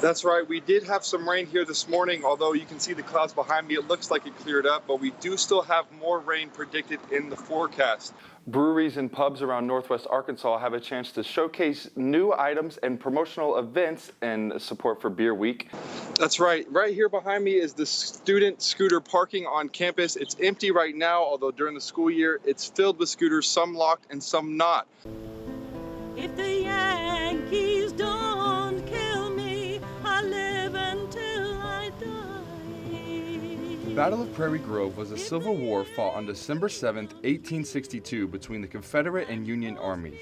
That's right. We did have some rain here this morning, although you can see the clouds behind me. It looks like it cleared up, but we do still have more rain predicted in the forecast. Breweries and pubs around Northwest Arkansas have a chance to showcase new items and promotional events in support for Beer Week. That's right. Right here behind me is the student scooter parking on campus. It's empty right now, although during the school year, it's filled with scooters, some locked and some not. If the Yankees don't kill me, I live until I die. The Battle of Prairie Grove was a civil war fought on December 7, 1862 between the Confederate and Union armies.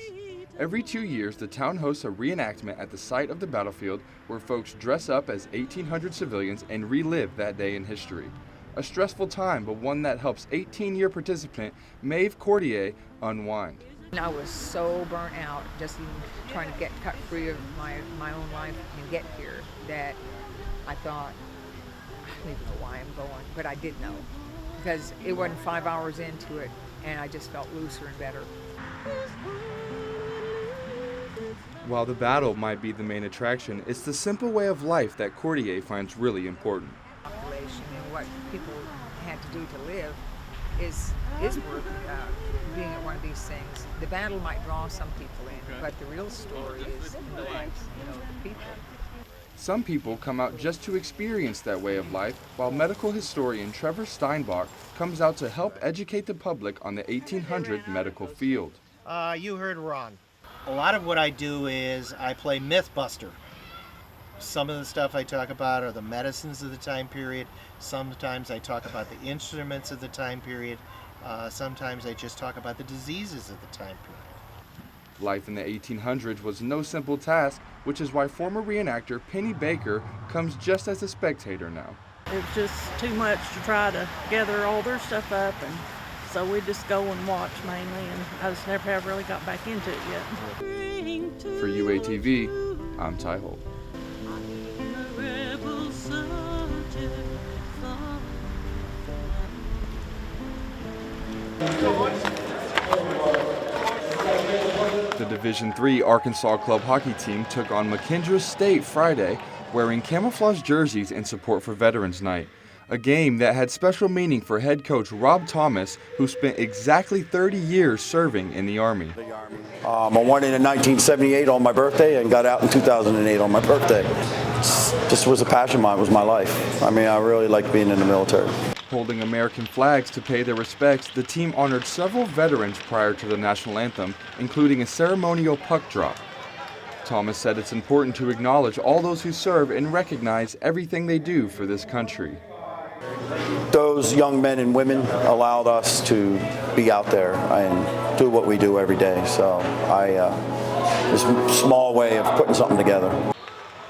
Every 2 years, the town hosts a reenactment at the site of the battlefield where folks dress up as 1,800 civilians and relive that day in history. A stressful time, but one that helps 18-year participant Maeve Cordier unwind. I was so burnt out just even trying to get cut free of my own life and get here that I thought, I don't even know why I'm going, but I did know because it wasn't 5 hours into it and I just felt looser and better. While the battle might be the main attraction, it's the simple way of life that Cordier finds really important. Population and what people had to do to live is worth being at one of these things. The battle might draw some people in, but the real story is in the lives, the people. Some people come out just to experience that way of life, while medical historian Trevor Steinbach comes out to help educate the public on the 1800 medical field. You heard Ron. A lot of what I do is I play Mythbuster. Some of the stuff I talk about are the medicines of the time period. Sometimes I talk about the instruments of the time period. Sometimes I just talk about the diseases of the time period. Life in the 1800s was no simple task, which is why former reenactor Penny Baker comes just as a spectator now. It's just too much to try to gather all their stuff up, and so we just go and watch mainly, and I just never have really got back into it yet. For UATV, I'm Ty Holt. The Division III Arkansas Club hockey team took on McKendree State Friday, wearing camouflage jerseys in support for Veterans Night, a game that had special meaning for head coach Rob Thomas, who spent exactly 30 years serving in the Army. I went in 1978 on my birthday and got out in 2008 on my birthday. Just was a passion of mine, it was my life. I mean, I really liked being in the military. Holding American flags to pay their respects, the team honored several veterans prior to the national anthem, including a ceremonial puck drop. Thomas said it's important to acknowledge all those who serve and recognize everything they do for this country. Those young men and women allowed us to be out there and do what we do every day. So it's a small way of putting something together.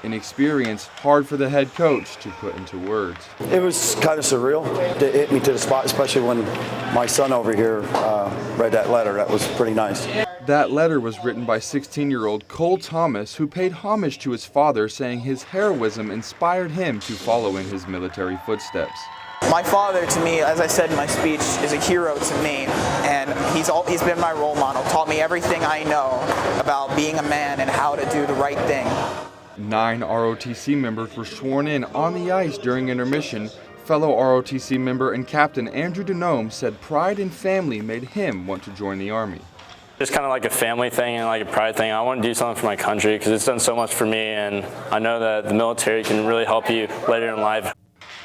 An experience hard for the head coach to put into words. It was kind of surreal. It hit me to the spot, especially when my son over here read that letter. That was pretty nice. That letter was written by 16-year-old Cole Thomas, who paid homage to his father, saying his heroism inspired him to follow in his military footsteps. My father, to me, as I said in my speech, is a hero to me, and he's been my role model, taught me everything I know about being a man and how to do the right thing. 9 ROTC members were sworn in on the ice during intermission. Fellow ROTC member and captain Andrew Denome said pride and family made him want to join the Army. Just kind of like a family thing and like a pride thing. I want to do something for my country because it's done so much for me, and I know that the military can really help you later in life.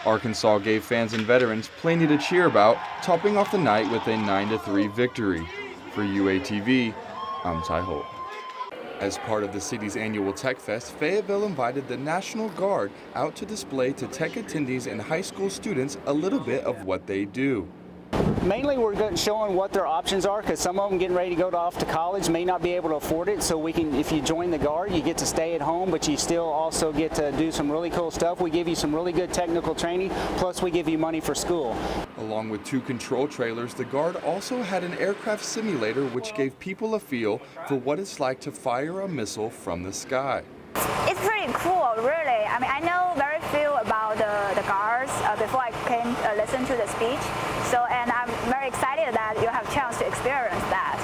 Arkansas gave fans and veterans plenty to cheer about, topping off the night with a 9-3 victory. For UATV, I'm Ty Holt. As part of the city's annual Tech Fest, Fayetteville invited the National Guard out to display to tech attendees and high school students a little bit of what they do. Mainly we're showing what their options are, because some of them getting ready to go off to college may not be able to afford it, so we can, if you join the Guard, you get to stay at home, but you still also get to do some really cool stuff. We give you some really good technical training, plus we give you money for school. Along with 2 control trailers, the Guard also had an aircraft simulator which gave people a feel for what it's like to fire a missile from the sky. It's pretty cool, really. I mean, I know very few about the Guards before I came listen to the speech. So, and I'm very excited that you have a chance to experience that.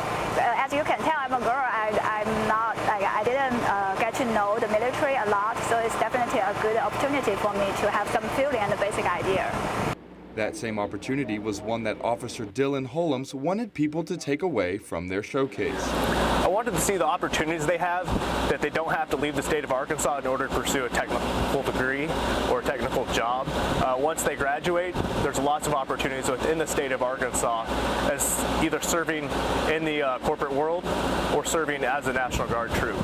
As you can tell, I'm a girl. I'm not like I didn't get to know the military a lot, so it's definitely a opportunity for me to have some feeling and a basic idea. That same opportunity was one that Officer Dylan Holmes wanted people to take away from their showcase. I wanted to see the opportunities they have, that they don't have to leave the state of Arkansas in order to pursue a technical degree or a technical job. Once they graduate, there's lots of opportunities within the state of Arkansas as either serving in the corporate world or serving as a National Guard troop.